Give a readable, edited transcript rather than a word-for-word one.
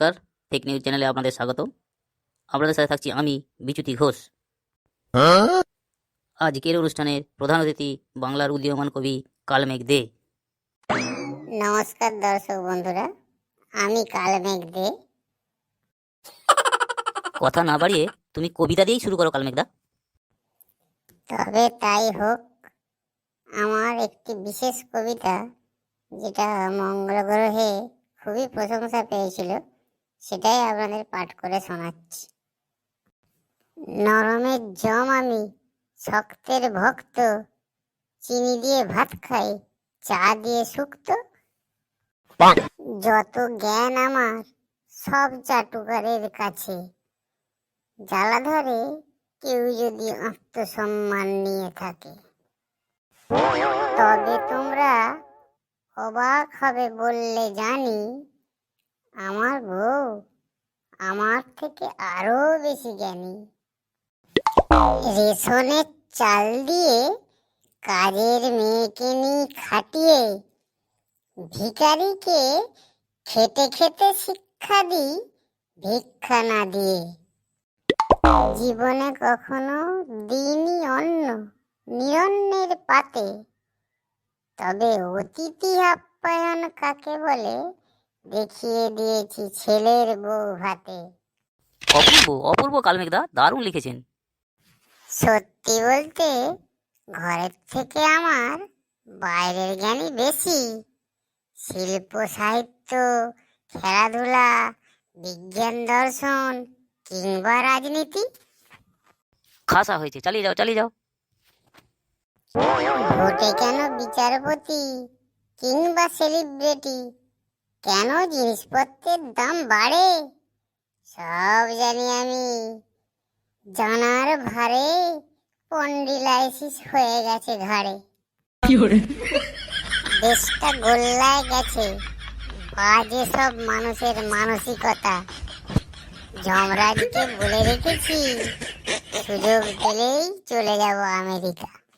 নমস্কার, fake news চ্যানেলে আপনাদের স্বাগত। আপনাদের সাথে থাকছি আমি বিচ্যুতি ঘোষ। আজকের অনুষ্ঠানের প্রধান অতিথি বাংলার উদীয়মান কবি কালমেঘ দে। নমস্কার দর্শক বন্ধুরা, আমি কালমেঘ দে। কথা না বাড়িয়ে তুমি কবিতা দিয়েই শুরু করো কালমেঘ দা। তবে তাই হোক, আমার একটি বিশেষ কবিতা যেটা মঙ্গল গ্রহে খুবই প্রশংসা পেয়েছিল, সেটাই আপনাদের পাঠ করে শোনাচ্ছি। নরমের জম আমি, শক্তের ভক্ত, চিনি দিয়ে ভাত খাই, চা দিয়ে শুক্তো। যত জ্ঞান আমার সব চাটুকারের কাছে, জ্বালা ধরে কেউ যদি আত্মসম্মান নিয়ে থাকে। তবে তোমরা অবাক হবে বললে জানি, আমার বউ আমার থেকে আরো বেশি জ্ঞানী। রেশনের চাল দিয়ে কাজের মেয়েকে নিয়ে খাটিয়ে, ভিখারিকে খেটে খেতে শিক্ষা দিই ভিক্ষা না দিয়ে। জীবনে কখনো দিইনি অন্ন নিরন্নের পাতে, তবে অতিথি আপ্যায়ন কাকে বলে দেখিয়ে দিয়েছি ছেলের বউ ভাতে। অপূর্ব অপূর্ব কালমেঘ দা, দারুণ লিখেছেন। সত্যি বলতে ঘরের থেকে আমার বাইরের জ্ঞানই বেশি। শিল্প সাহিত্য, খেলাধুলা, বিজ্ঞান দর্শন কিংবা রাজনীতি। খাসা হয়েছে, চালিয়ে যাও চালিয়ে যাও। ভোটে কেন বিচারপতি কিংবা সেলিব্রিটি, কেন জিনিসপত্রের দাম বাড়ে, সব জানি আমি। জানার ভারে পন্ডিলাইসিস হয়ে গেছে ঘাড়ে। দেশটা গোল্লায় গেছে, বাজে সব মানুষের মানসিকতা। যমরাজকে বলে রেখেছি, সুযোগ পেলেই চলে যাব আমেরিকা।